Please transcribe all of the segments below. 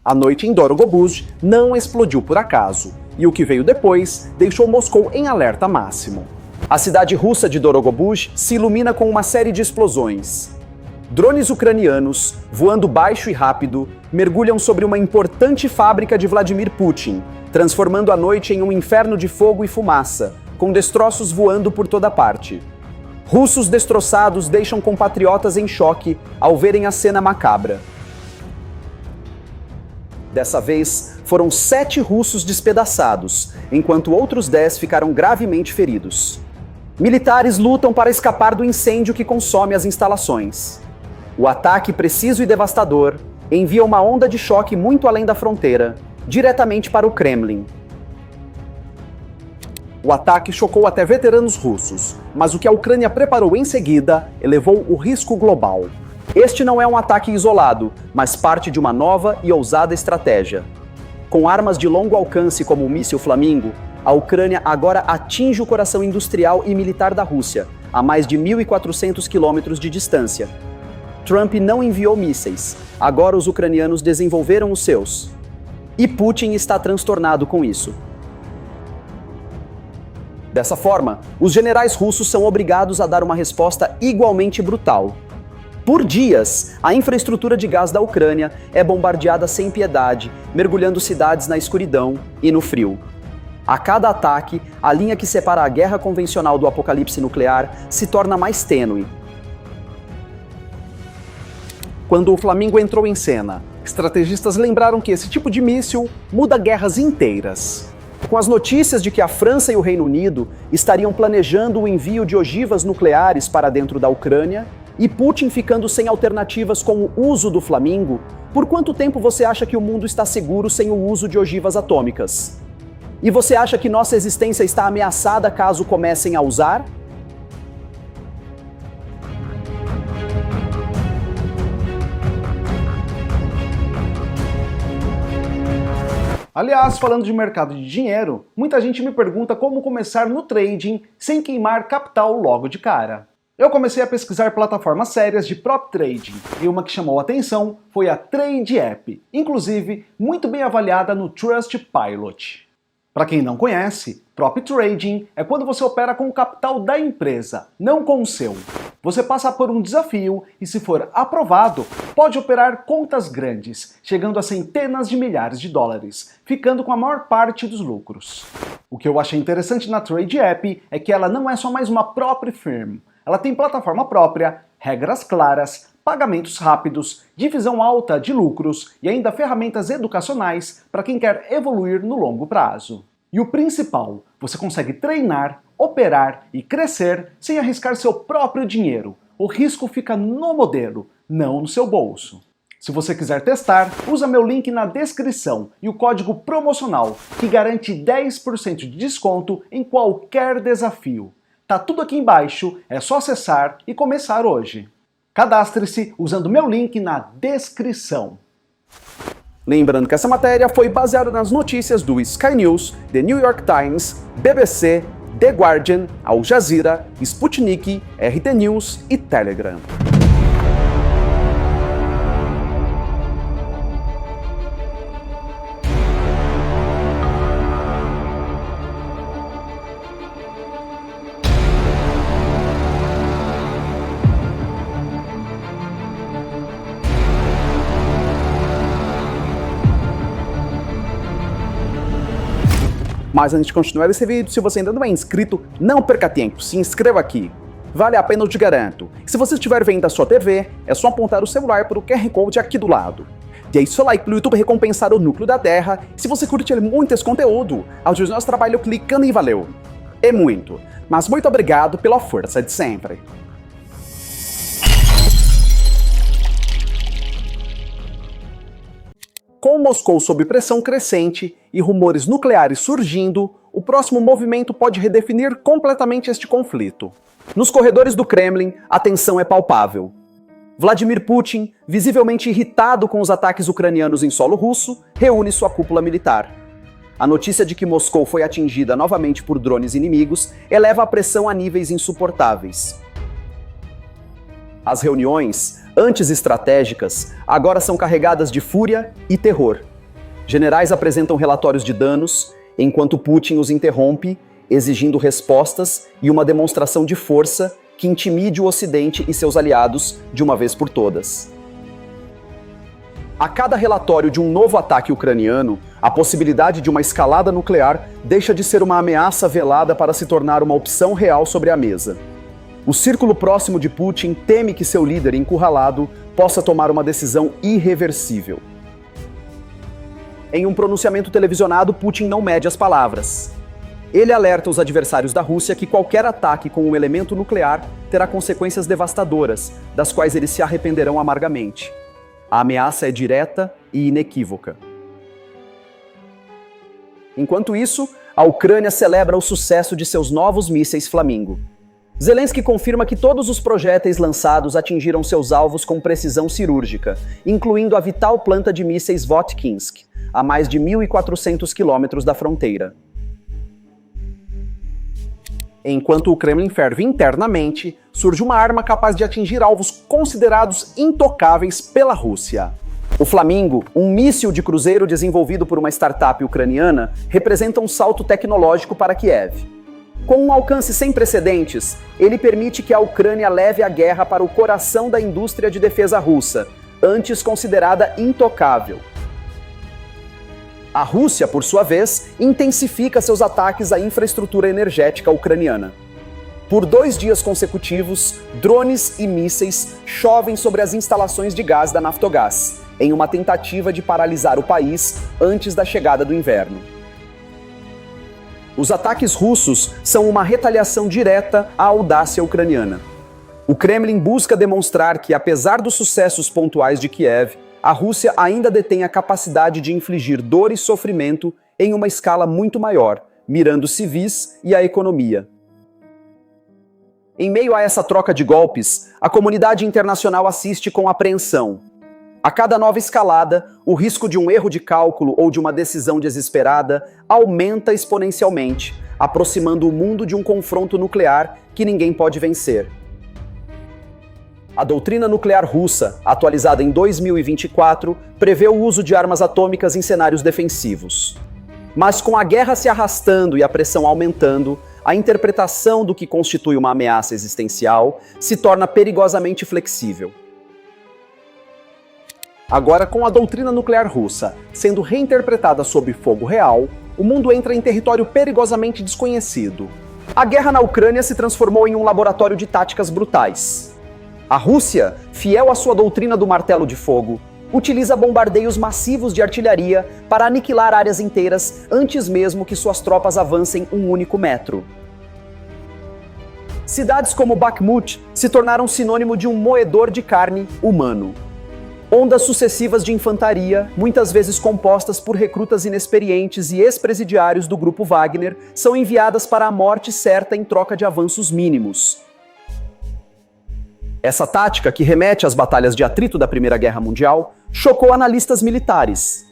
A noite em Dorogobuzh não explodiu por acaso, e o que veio depois deixou Moscou em alerta máximo. A cidade russa de Dorogobuzh se ilumina com uma série de explosões. Drones ucranianos, voando baixo e rápido, mergulham sobre uma importante fábrica de Vladimir Putin, transformando a noite em um inferno de fogo e fumaça, com destroços voando por toda parte. Russos destroçados deixam compatriotas em choque ao verem a cena macabra. Dessa vez, foram 7 russos despedaçados, enquanto outros 10 ficaram gravemente feridos. Militares lutam para escapar do incêndio que consome as instalações. O ataque preciso e devastador envia uma onda de choque muito além da fronteira, diretamente para o Kremlin. O ataque chocou até veteranos russos, mas o que a Ucrânia preparou em seguida elevou o risco global. Este não é um ataque isolado, mas parte de uma nova e ousada estratégia. Com armas de longo alcance como o míssil Flamingo, a Ucrânia agora atinge o coração industrial e militar da Rússia, a mais de 1.400 quilômetros de distância. Trump não enviou mísseis, agora os ucranianos desenvolveram os seus. E Putin está transtornado com isso. Dessa forma, os generais russos são obrigados a dar uma resposta igualmente brutal. Por dias, a infraestrutura de gás da Ucrânia é bombardeada sem piedade, mergulhando cidades na escuridão e no frio. A cada ataque, a linha que separa a guerra convencional do apocalipse nuclear se torna mais tênue. Quando o Flamingo entrou em cena, estrategistas lembraram que esse tipo de míssil muda guerras inteiras. Com as notícias de que a França e o Reino Unido estariam planejando o envio de ogivas nucleares para dentro da Ucrânia, e Putin ficando sem alternativas com o uso do Flamingo, por quanto tempo você acha que o mundo está seguro sem o uso de ogivas atômicas? E você acha que nossa existência está ameaçada caso comecem a usar? Aliás, falando de mercado de dinheiro, muita gente me pergunta como começar no trading sem queimar capital logo de cara. Eu comecei a pesquisar plataformas sérias de prop trading e uma que chamou a atenção foi a TradeApp, inclusive muito bem avaliada no Trustpilot. Para quem não conhece, prop trading é quando você opera com o capital da empresa, não com o seu. Você passa por um desafio e, se for aprovado, pode operar contas grandes, chegando a centenas de milhares de dólares, ficando com a maior parte dos lucros. O que eu achei interessante na TradeApp é que ela não é só mais uma prop firm. Ela tem plataforma própria, regras claras, pagamentos rápidos, divisão alta de lucros e ainda ferramentas educacionais para quem quer evoluir no longo prazo. E o principal, você consegue treinar, operar e crescer sem arriscar seu próprio dinheiro. O risco fica no modelo, não no seu bolso. Se você quiser testar, usa meu link na descrição e o código promocional que garante 10% de desconto em qualquer desafio. Tá tudo aqui embaixo, é só acessar e começar hoje. Cadastre-se usando meu link na descrição. Lembrando que essa matéria foi baseada nas notícias do Sky News, The New York Times, BBC, The Guardian, Al Jazeera, Sputnik, RT News e Telegram. Mas antes de continuar esse vídeo, se você ainda não é inscrito, não perca tempo, se inscreva aqui. Vale a pena, eu te garanto. E se você estiver vendo a sua TV, é só apontar o celular para o QR Code aqui do lado. Deixe seu like para o YouTube recompensar o núcleo da Terra. E se você curte muito esse conteúdo, ajude o nosso trabalho clicando em valeu. É muito, mas muito obrigado pela força de sempre. Com Moscou sob pressão crescente e rumores nucleares surgindo, o próximo movimento pode redefinir completamente este conflito. Nos corredores do Kremlin, a tensão é palpável. Vladimir Putin, visivelmente irritado com os ataques ucranianos em solo russo, reúne sua cúpula militar. A notícia de que Moscou foi atingida novamente por drones inimigos eleva a pressão a níveis insuportáveis. As reuniões, antes estratégicas, agora são carregadas de fúria e terror. Generais apresentam relatórios de danos, enquanto Putin os interrompe, exigindo respostas e uma demonstração de força que intimide o Ocidente e seus aliados de uma vez por todas. A cada relatório de um novo ataque ucraniano, a possibilidade de uma escalada nuclear deixa de ser uma ameaça velada para se tornar uma opção real sobre a mesa. O círculo próximo de Putin teme que seu líder encurralado possa tomar uma decisão irreversível. Em um pronunciamento televisionado, Putin não mede as palavras. Ele alerta os adversários da Rússia que qualquer ataque com um elemento nuclear terá consequências devastadoras, das quais eles se arrependerão amargamente. A ameaça é direta e inequívoca. Enquanto isso, a Ucrânia celebra o sucesso de seus novos mísseis Flamingo. Zelensky confirma que todos os projéteis lançados atingiram seus alvos com precisão cirúrgica, incluindo a vital planta de mísseis Votkinsk, a mais de 1.400 quilômetros da fronteira. Enquanto o Kremlin ferve internamente, surge uma arma capaz de atingir alvos considerados intocáveis pela Rússia. O Flamingo, um míssil de cruzeiro desenvolvido por uma startup ucraniana, representa um salto tecnológico para Kiev. Com um alcance sem precedentes, ele permite que a Ucrânia leve a guerra para o coração da indústria de defesa russa, antes considerada intocável. A Rússia, por sua vez, intensifica seus ataques à infraestrutura energética ucraniana. Por 2 dias consecutivos, drones e mísseis chovem sobre as instalações de gás da Naftogás, em uma tentativa de paralisar o país antes da chegada do inverno. Os ataques russos são uma retaliação direta à audácia ucraniana. O Kremlin busca demonstrar que, apesar dos sucessos pontuais de Kiev, a Rússia ainda detém a capacidade de infligir dor e sofrimento em uma escala muito maior, mirando civis e a economia. Em meio a essa troca de golpes, a comunidade internacional assiste com apreensão. A cada nova escalada, o risco de um erro de cálculo ou de uma decisão desesperada aumenta exponencialmente, aproximando o mundo de um confronto nuclear que ninguém pode vencer. A doutrina nuclear russa, atualizada em 2024, prevê o uso de armas atômicas em cenários defensivos. Mas com a guerra se arrastando e a pressão aumentando, a interpretação do que constitui uma ameaça existencial se torna perigosamente flexível. Agora, com a doutrina nuclear russa sendo reinterpretada sob fogo real, o mundo entra em território perigosamente desconhecido. A guerra na Ucrânia se transformou em um laboratório de táticas brutais. A Rússia, fiel à sua doutrina do martelo de fogo, utiliza bombardeios massivos de artilharia para aniquilar áreas inteiras antes mesmo que suas tropas avancem um único metro. Cidades como Bakhmut se tornaram sinônimo de um moedor de carne humano. Ondas sucessivas de infantaria, muitas vezes compostas por recrutas inexperientes e ex-presidiários do grupo Wagner, são enviadas para a morte certa em troca de avanços mínimos. Essa tática, que remete às batalhas de atrito da Primeira Guerra Mundial, chocou analistas militares.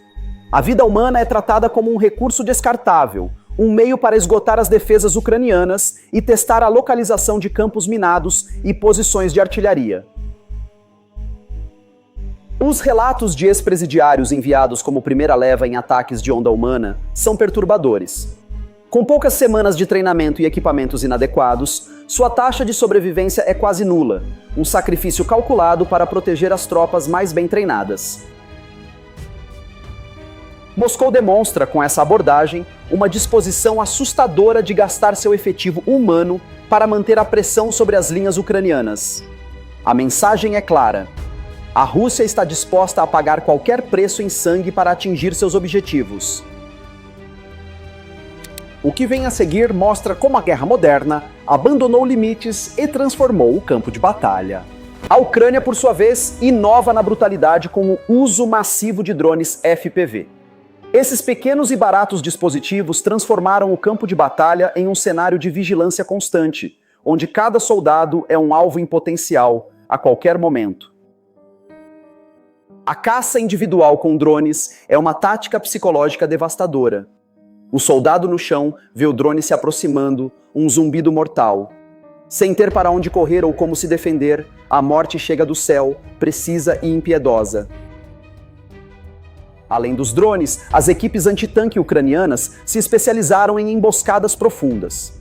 A vida humana é tratada como um recurso descartável, um meio para esgotar as defesas ucranianas e testar a localização de campos minados e posições de artilharia. Os relatos de ex-presidiários enviados como primeira leva em ataques de onda humana são perturbadores. Com poucas semanas de treinamento e equipamentos inadequados, sua taxa de sobrevivência é quase nula, um sacrifício calculado para proteger as tropas mais bem treinadas. Moscou demonstra, com essa abordagem, uma disposição assustadora de gastar seu efetivo humano para manter a pressão sobre as linhas ucranianas. A mensagem é clara. A Rússia está disposta a pagar qualquer preço em sangue para atingir seus objetivos. O que vem a seguir mostra como a guerra moderna abandonou limites e transformou o campo de batalha. A Ucrânia, por sua vez, inova na brutalidade com o uso massivo de drones FPV. Esses pequenos e baratos dispositivos transformaram o campo de batalha em um cenário de vigilância constante, onde cada soldado é um alvo em potencial, a qualquer momento. A caça individual com drones é uma tática psicológica devastadora. O soldado no chão vê o drone se aproximando, um zumbido mortal. Sem ter para onde correr ou como se defender, a morte chega do céu, precisa e impiedosa. Além dos drones, as equipes antitanque ucranianas se especializaram em emboscadas profundas.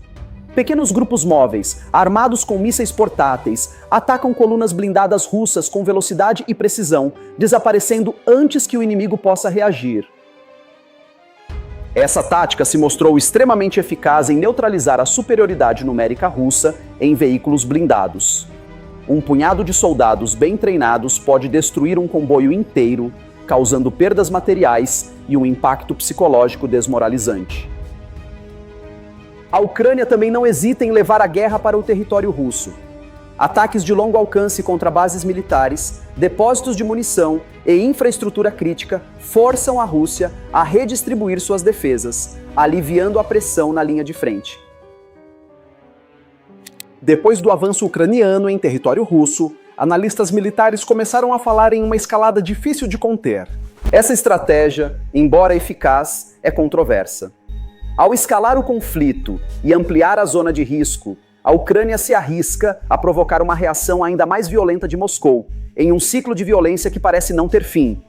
Pequenos grupos móveis, armados com mísseis portáteis, atacam colunas blindadas russas com velocidade e precisão, desaparecendo antes que o inimigo possa reagir. Essa tática se mostrou extremamente eficaz em neutralizar a superioridade numérica russa em veículos blindados. Um punhado de soldados bem treinados pode destruir um comboio inteiro, causando perdas materiais e um impacto psicológico desmoralizante. A Ucrânia também não hesita em levar a guerra para o território russo. Ataques de longo alcance contra bases militares, depósitos de munição e infraestrutura crítica forçam a Rússia a redistribuir suas defesas, aliviando a pressão na linha de frente. Depois do avanço ucraniano em território russo, analistas militares começaram a falar em uma escalada difícil de conter. Essa estratégia, embora eficaz, é controversa. Ao escalar o conflito e ampliar a zona de risco, a Ucrânia se arrisca a provocar uma reação ainda mais violenta de Moscou, em um ciclo de violência que parece não ter fim.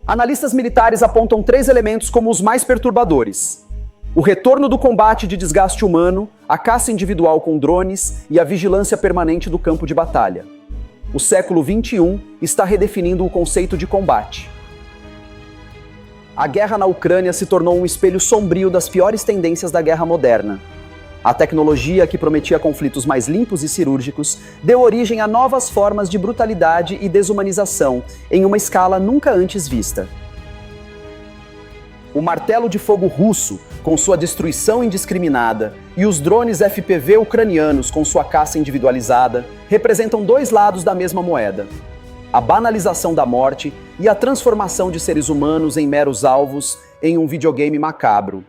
Analistas militares apontam 3 elementos como os mais perturbadores: o retorno do combate de desgaste humano, a caça individual com drones e a vigilância permanente do campo de batalha. O século XXI está redefinindo o conceito de combate. A guerra na Ucrânia se tornou um espelho sombrio das piores tendências da guerra moderna. A tecnologia, que prometia conflitos mais limpos e cirúrgicos, deu origem a novas formas de brutalidade e desumanização, em uma escala nunca antes vista. O martelo de fogo russo, com sua destruição indiscriminada, e os drones FPV ucranianos, com sua caça individualizada, representam 2 lados da mesma moeda: a banalização da morte e a transformação de seres humanos em meros alvos em um videogame macabro.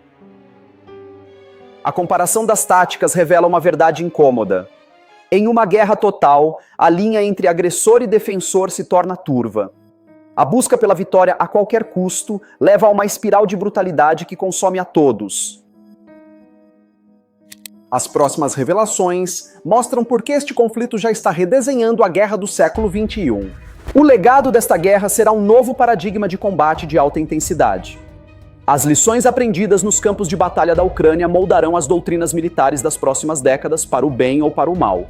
A comparação das táticas revela uma verdade incômoda. Em uma guerra total, a linha entre agressor e defensor se torna turva. A busca pela vitória a qualquer custo leva a uma espiral de brutalidade que consome a todos. As próximas revelações mostram por que este conflito já está redesenhando a guerra do século XXI. O legado desta guerra será um novo paradigma de combate de alta intensidade. As lições aprendidas nos campos de batalha da Ucrânia moldarão as doutrinas militares das próximas décadas para o bem ou para o mal.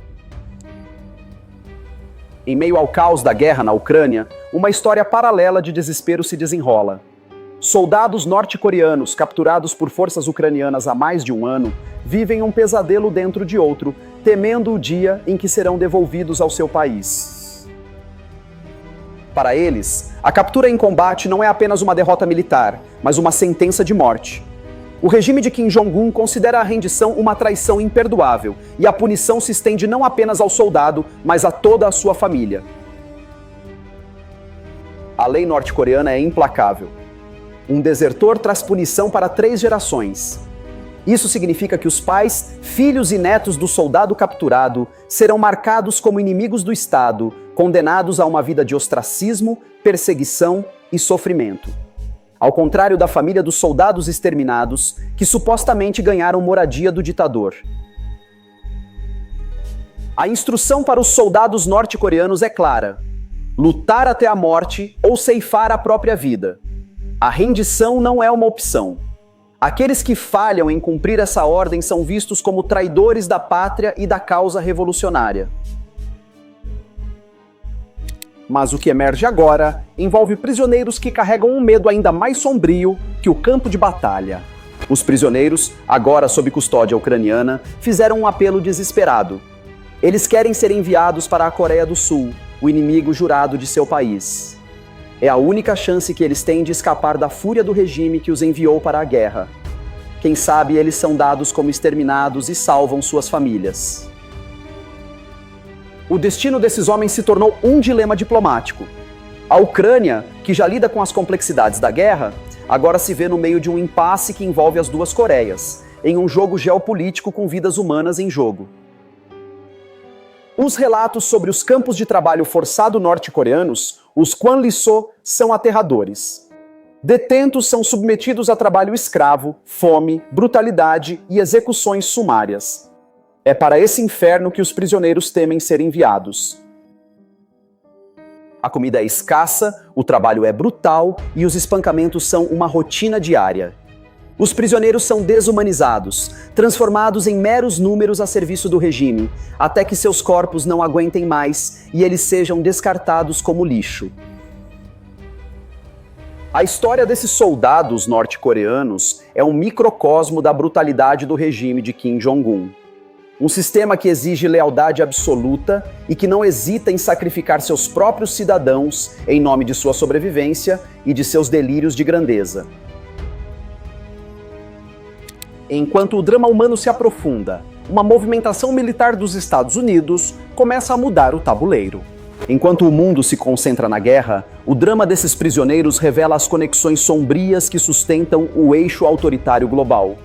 Em meio ao caos da guerra na Ucrânia, uma história paralela de desespero se desenrola. Soldados norte-coreanos capturados por forças ucranianas há mais de um ano vivem um pesadelo dentro de outro, temendo o dia em que serão devolvidos ao seu país. Para eles, a captura em combate não é apenas uma derrota militar, mas uma sentença de morte. O regime de Kim Jong-un considera a rendição uma traição imperdoável, e a punição se estende não apenas ao soldado, mas a toda a sua família. A lei norte-coreana é implacável. Um desertor traz punição para 3 gerações. Isso significa que os pais, filhos e netos do soldado capturado serão marcados como inimigos do Estado, condenados a uma vida de ostracismo, perseguição e sofrimento. Ao contrário da família dos soldados exterminados, que supostamente ganharam moradia do ditador. A instrução para os soldados norte-coreanos é clara: lutar até a morte ou ceifar a própria vida. A rendição não é uma opção. Aqueles que falham em cumprir essa ordem são vistos como traidores da pátria e da causa revolucionária. Mas o que emerge agora envolve prisioneiros que carregam um medo ainda mais sombrio que o campo de batalha. Os prisioneiros, agora sob custódia ucraniana, fizeram um apelo desesperado. Eles querem ser enviados para a Coreia do Sul, o inimigo jurado de seu país. É a única chance que eles têm de escapar da fúria do regime que os enviou para a guerra. Quem sabe eles são dados como exterminados e salvam suas famílias. O destino desses homens se tornou um dilema diplomático. A Ucrânia, que já lida com as complexidades da guerra, agora se vê no meio de um impasse que envolve as 2 Coreias, em um jogo geopolítico com vidas humanas em jogo. Os relatos sobre os campos de trabalho forçado norte-coreanos, os Kwanliso, são aterradores. Detentos são submetidos a trabalho escravo, fome, brutalidade e execuções sumárias. É para esse inferno que os prisioneiros temem ser enviados. A comida é escassa, o trabalho é brutal e os espancamentos são uma rotina diária. Os prisioneiros são desumanizados, transformados em meros números a serviço do regime, até que seus corpos não aguentem mais e eles sejam descartados como lixo. A história desses soldados norte-coreanos é um microcosmo da brutalidade do regime de Kim Jong-un. Um sistema que exige lealdade absoluta e que não hesita em sacrificar seus próprios cidadãos em nome de sua sobrevivência e de seus delírios de grandeza. Enquanto o drama humano se aprofunda, uma movimentação militar dos Estados Unidos começa a mudar o tabuleiro. Enquanto o mundo se concentra na guerra, o drama desses prisioneiros revela as conexões sombrias que sustentam o eixo autoritário global.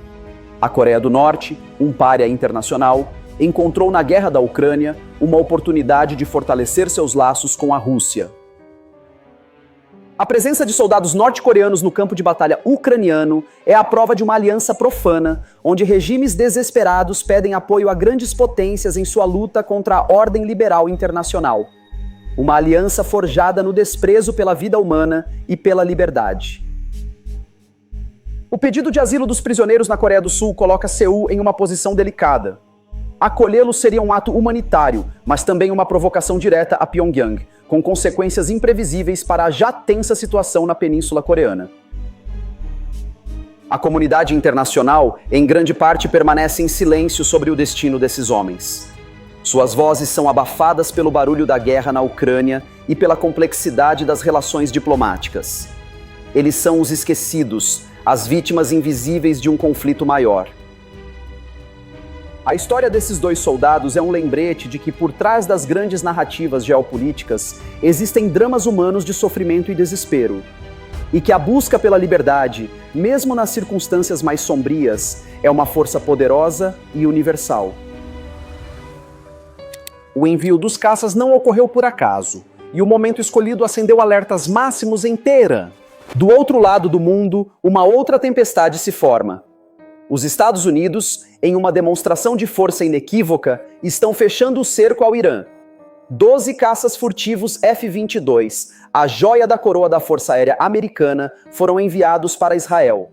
A Coreia do Norte, um pária internacional, encontrou na guerra da Ucrânia uma oportunidade de fortalecer seus laços com a Rússia. A presença de soldados norte-coreanos no campo de batalha ucraniano é a prova de uma aliança profana, onde regimes desesperados pedem apoio a grandes potências em sua luta contra a ordem liberal internacional. Uma aliança forjada no desprezo pela vida humana e pela liberdade. O pedido de asilo dos prisioneiros na Coreia do Sul coloca Seul em uma posição delicada. Acolhê-los seria um ato humanitário, mas também uma provocação direta a Pyongyang, com consequências imprevisíveis para a já tensa situação na Península Coreana. A comunidade internacional, em grande parte, permanece em silêncio sobre o destino desses homens. Suas vozes são abafadas pelo barulho da guerra na Ucrânia e pela complexidade das relações diplomáticas. Eles são os esquecidos, as vítimas invisíveis de um conflito maior. A história desses dois soldados é um lembrete de que por trás das grandes narrativas geopolíticas existem dramas humanos de sofrimento e desespero, e que a busca pela liberdade, mesmo nas circunstâncias mais sombrias, é uma força poderosa e universal. O envio dos caças não ocorreu por acaso, e o momento escolhido acendeu alertas máximos em Teherã. Do outro lado do mundo, uma outra tempestade se forma. Os Estados Unidos, em uma demonstração de força inequívoca, estão fechando o cerco ao Irã. 12 caças furtivos F-22, a joia da coroa da Força Aérea Americana, foram enviados para Israel.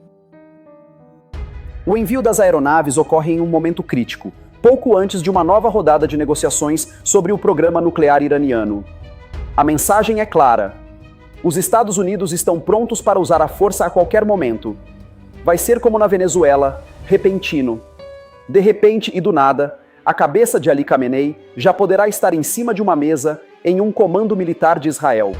O envio das aeronaves ocorre em um momento crítico, pouco antes de uma nova rodada de negociações sobre o programa nuclear iraniano. A mensagem é clara. Os Estados Unidos estão prontos para usar a força a qualquer momento. Vai ser como na Venezuela, repentino. De repente e do nada, a cabeça de Ali Khamenei já poderá estar em cima de uma mesa em um comando militar de Israel.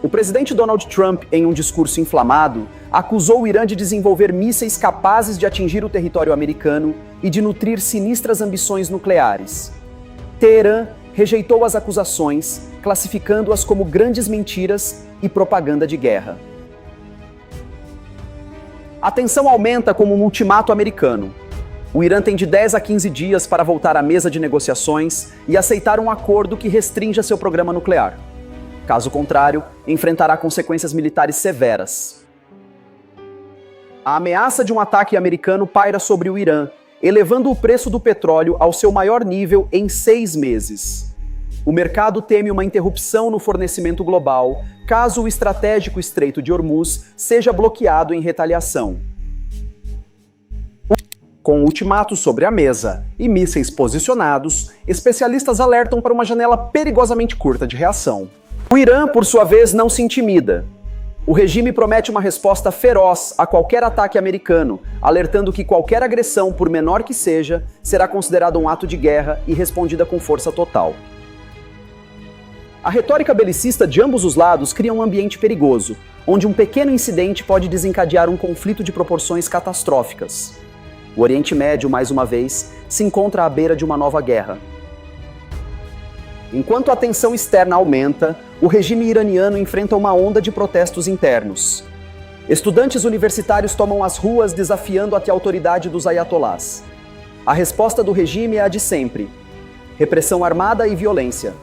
O presidente Donald Trump, em um discurso inflamado, acusou o Irã de desenvolver mísseis capazes de atingir o território americano e de nutrir sinistras ambições nucleares. Teherã rejeitou as acusações, classificando-as como grandes mentiras e propaganda de guerra. A tensão aumenta como um ultimato americano. O Irã tem de 10 a 15 dias para voltar à mesa de negociações e aceitar um acordo que restrinja seu programa nuclear. Caso contrário, enfrentará consequências militares severas. A ameaça de um ataque americano paira sobre o Irã, elevando o preço do petróleo ao seu maior nível em 6 meses. O mercado teme uma interrupção no fornecimento global, caso o estratégico Estreito de Hormuz seja bloqueado em retaliação. Com ultimatos sobre a mesa e mísseis posicionados, especialistas alertam para uma janela perigosamente curta de reação. O Irã, por sua vez, não se intimida. O regime promete uma resposta feroz a qualquer ataque americano, alertando que qualquer agressão, por menor que seja, será considerada um ato de guerra e respondida com força total. A retórica belicista de ambos os lados cria um ambiente perigoso, onde um pequeno incidente pode desencadear um conflito de proporções catastróficas. O Oriente Médio, mais uma vez, se encontra à beira de uma nova guerra. Enquanto a tensão externa aumenta, o regime iraniano enfrenta uma onda de protestos internos. Estudantes universitários tomam as ruas desafiando a autoridade dos ayatolás. A resposta do regime é a de sempre: repressão armada e violência.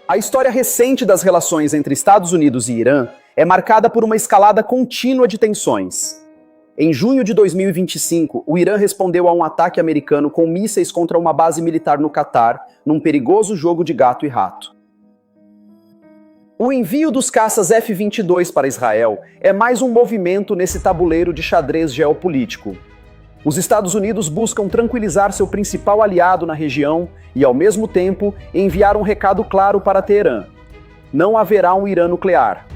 A história recente das relações entre Estados Unidos e Irã é marcada por uma escalada contínua de tensões. Em junho de 2025, o Irã respondeu a um ataque americano com mísseis contra uma base militar no Catar, num perigoso jogo de gato e rato. O envio dos caças F-22 para Israel é mais um movimento nesse tabuleiro de xadrez geopolítico. Os Estados Unidos buscam tranquilizar seu principal aliado na região e, ao mesmo tempo, enviar um recado claro para Teherã: não haverá um Irã nuclear.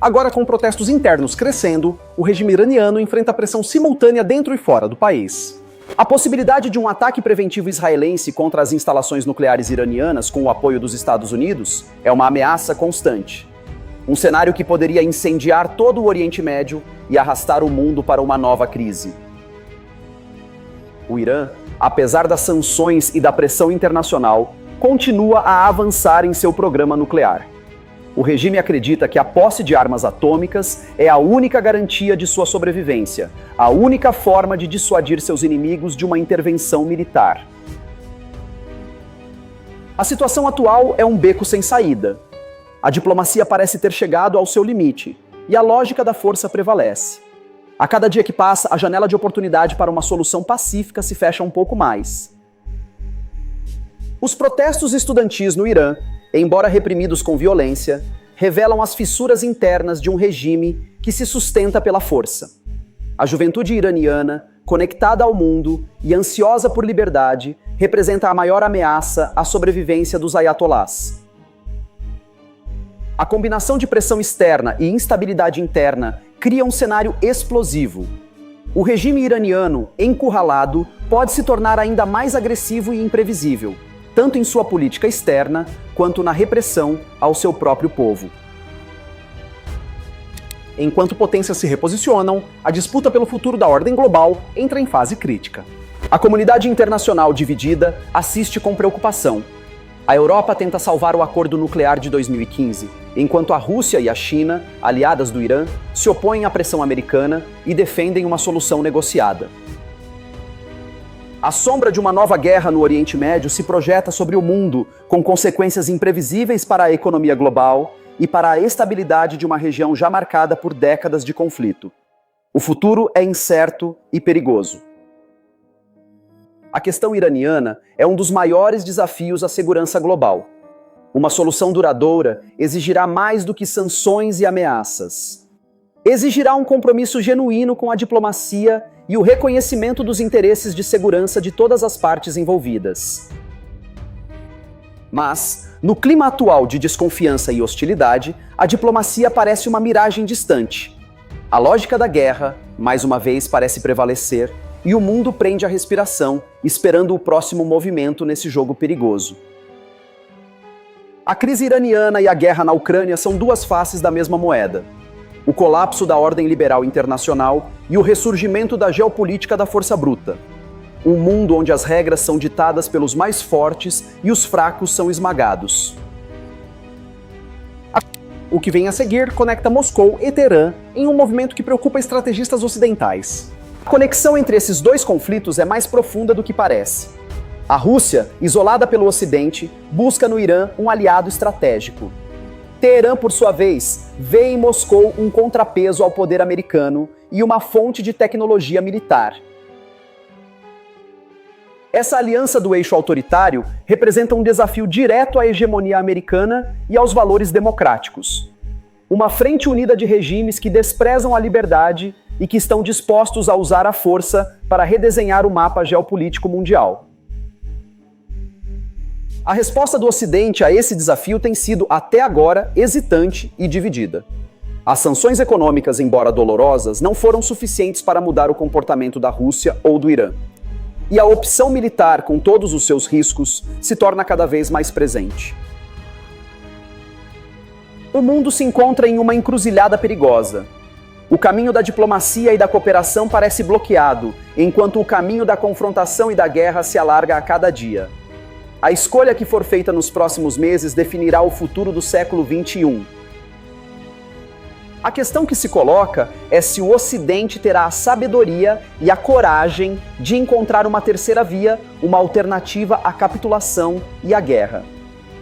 Agora, com protestos internos crescendo, o regime iraniano enfrenta pressão simultânea dentro e fora do país. A possibilidade de um ataque preventivo israelense contra as instalações nucleares iranianas com o apoio dos Estados Unidos é uma ameaça constante. Um cenário que poderia incendiar todo o Oriente Médio e arrastar o mundo para uma nova crise. O Irã, apesar das sanções e da pressão internacional, continua a avançar em seu programa nuclear. O regime acredita que a posse de armas atômicas é a única garantia de sua sobrevivência, a única forma de dissuadir seus inimigos de uma intervenção militar. A situação atual é um beco sem saída. A diplomacia parece ter chegado ao seu limite, e a lógica da força prevalece. A cada dia que passa, a janela de oportunidade para uma solução pacífica se fecha um pouco mais. Os protestos estudantis no Irã, embora reprimidos com violência, revelam as fissuras internas de um regime que se sustenta pela força. A juventude iraniana, conectada ao mundo e ansiosa por liberdade, representa a maior ameaça à sobrevivência dos ayatolás. A combinação de pressão externa e instabilidade interna cria um cenário explosivo. O regime iraniano, encurralado, pode se tornar ainda mais agressivo e imprevisível, tanto em sua política externa, quanto na repressão ao seu próprio povo. Enquanto potências se reposicionam, a disputa pelo futuro da ordem global entra em fase crítica. A comunidade internacional dividida assiste com preocupação. A Europa tenta salvar o acordo nuclear de 2015, enquanto a Rússia e a China, aliadas do Irã, se opõem à pressão americana e defendem uma solução negociada. A sombra de uma nova guerra no Oriente Médio se projeta sobre o mundo, com consequências imprevisíveis para a economia global e para a estabilidade de uma região já marcada por décadas de conflito. O futuro é incerto e perigoso. A questão iraniana é um dos maiores desafios à segurança global. Uma solução duradoura exigirá mais do que sanções e ameaças. Exigirá um compromisso genuíno com a diplomacia e o reconhecimento dos interesses de segurança de todas as partes envolvidas. Mas, no clima atual de desconfiança e hostilidade, a diplomacia parece uma miragem distante. A lógica da guerra, mais uma vez, parece prevalecer, e o mundo prende a respiração, esperando o próximo movimento nesse jogo perigoso. A crise iraniana e a guerra na Ucrânia são duas faces da mesma moeda. O colapso da ordem liberal internacional e o ressurgimento da geopolítica da força bruta. Um mundo onde as regras são ditadas pelos mais fortes e os fracos são esmagados. O que vem a seguir conecta Moscou e Teherã em um movimento que preocupa estrategistas ocidentais. A conexão entre esses dois conflitos é mais profunda do que parece. A Rússia, isolada pelo Ocidente, busca no Irã um aliado estratégico. Teherã, por sua vez, vê em Moscou um contrapeso ao poder americano e uma fonte de tecnologia militar. Essa aliança do eixo autoritário representa um desafio direto à hegemonia americana e aos valores democráticos. Uma frente unida de regimes que desprezam a liberdade e que estão dispostos a usar a força para redesenhar o mapa geopolítico mundial. A resposta do Ocidente a esse desafio tem sido, até agora, hesitante e dividida. As sanções econômicas, embora dolorosas, não foram suficientes para mudar o comportamento da Rússia ou do Irã. E a opção militar, com todos os seus riscos, se torna cada vez mais presente. O mundo se encontra em uma encruzilhada perigosa. O caminho da diplomacia e da cooperação parece bloqueado, enquanto o caminho da confrontação e da guerra se alarga a cada dia. A escolha que for feita nos próximos meses definirá o futuro do século XXI. A questão que se coloca é se o Ocidente terá a sabedoria e a coragem de encontrar uma terceira via, uma alternativa à capitulação e à guerra.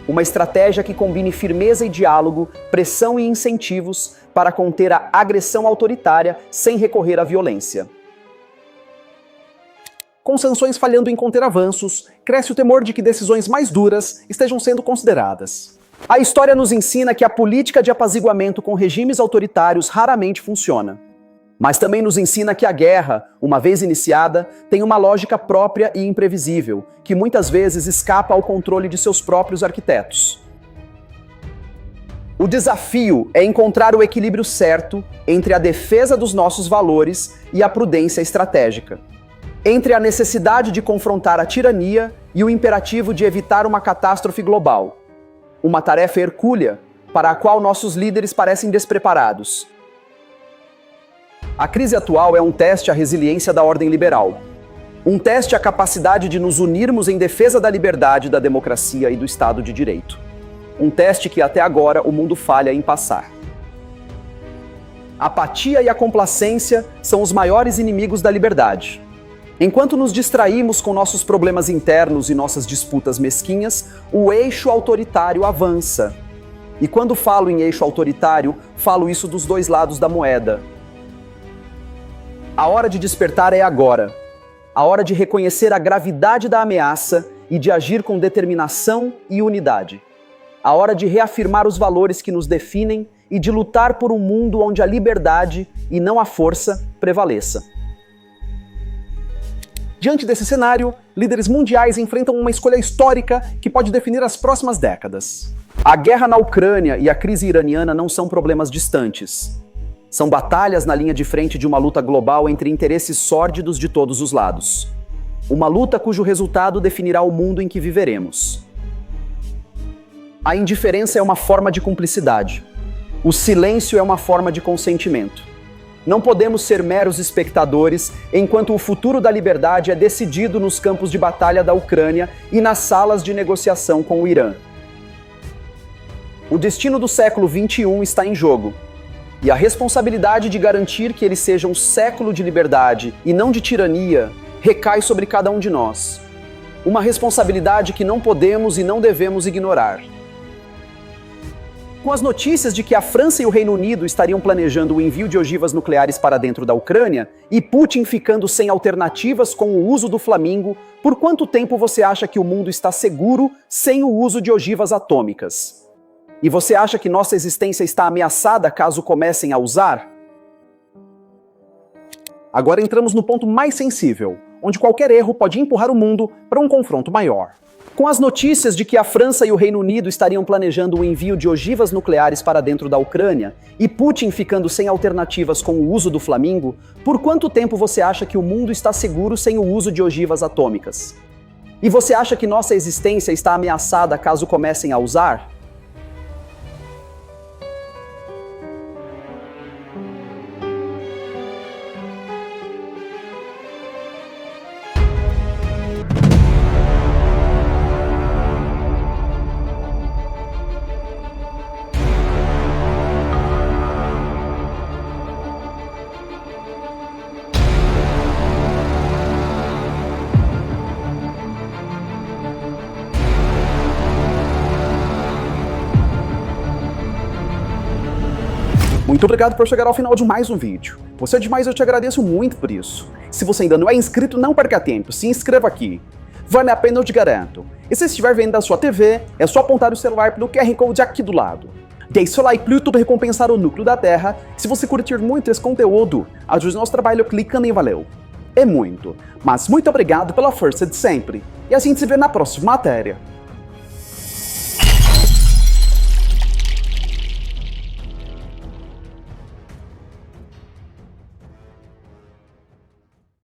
Uma estratégia que combine firmeza e diálogo, pressão e incentivos para conter a agressão autoritária sem recorrer à violência. Com sanções falhando em conter avanços, cresce o temor de que decisões mais duras estejam sendo consideradas. A história nos ensina que a política de apaziguamento com regimes autoritários raramente funciona. Mas também nos ensina que a guerra, uma vez iniciada, tem uma lógica própria e imprevisível, que muitas vezes escapa ao controle de seus próprios arquitetos. O desafio é encontrar o equilíbrio certo entre a defesa dos nossos valores e a prudência estratégica. Entre a necessidade de confrontar a tirania e o imperativo de evitar uma catástrofe global. Uma tarefa hercúlea, para a qual nossos líderes parecem despreparados. A crise atual é um teste à resiliência da ordem liberal. Um teste à capacidade de nos unirmos em defesa da liberdade, da democracia e do Estado de Direito. Um teste que até agora o mundo falha em passar. A apatia e a complacência são os maiores inimigos da liberdade. Enquanto nos distraímos com nossos problemas internos e nossas disputas mesquinhas, o eixo autoritário avança. E quando falo em eixo autoritário, falo isso dos dois lados da moeda. A hora de despertar é agora. A hora de reconhecer a gravidade da ameaça e de agir com determinação e unidade. A hora de reafirmar os valores que nos definem e de lutar por um mundo onde a liberdade, e não a força, prevaleça. Diante desse cenário, líderes mundiais enfrentam uma escolha histórica que pode definir as próximas décadas. A guerra na Ucrânia e a crise iraniana não são problemas distantes. São batalhas na linha de frente de uma luta global entre interesses sórdidos de todos os lados. Uma luta cujo resultado definirá o mundo em que viveremos. A indiferença é uma forma de cumplicidade. O silêncio é uma forma de consentimento. Não podemos ser meros espectadores enquanto o futuro da liberdade é decidido nos campos de batalha da Ucrânia e nas salas de negociação com o Irã. O destino do século XXI está em jogo. E a responsabilidade de garantir que ele seja um século de liberdade e não de tirania recai sobre cada um de nós. Uma responsabilidade que não podemos e não devemos ignorar. Com as notícias de que a França e o Reino Unido estariam planejando o envio de ogivas nucleares para dentro da Ucrânia e Putin ficando sem alternativas com o uso do Flamingo, por quanto tempo você acha que o mundo está seguro sem o uso de ogivas atômicas? E você acha que nossa existência está ameaçada caso comecem a usar? Agora entramos no ponto mais sensível, onde qualquer erro pode empurrar o mundo para um confronto maior. Com as notícias de que a França e o Reino Unido estariam planejando o envio de ogivas nucleares para dentro da Ucrânia e Putin ficando sem alternativas com o uso do Flamingo, por quanto tempo você acha que o mundo está seguro sem o uso de ogivas atômicas? E você acha que nossa existência está ameaçada caso comecem a usar? Muito obrigado por chegar ao final de mais um vídeo. Você é demais, eu te agradeço muito por isso. Se você ainda não é inscrito, não perca tempo, se inscreva aqui. Vale a pena, eu te garanto. E se estiver vendo da sua TV, é só apontar o celular pelo QR Code aqui do lado. Deixe seu like pro YouTube recompensar o núcleo da Terra. Se você curtir muito esse conteúdo, ajude nosso trabalho clicando em valeu. É muito, mas muito obrigado pela força de sempre. E a gente se vê na próxima matéria.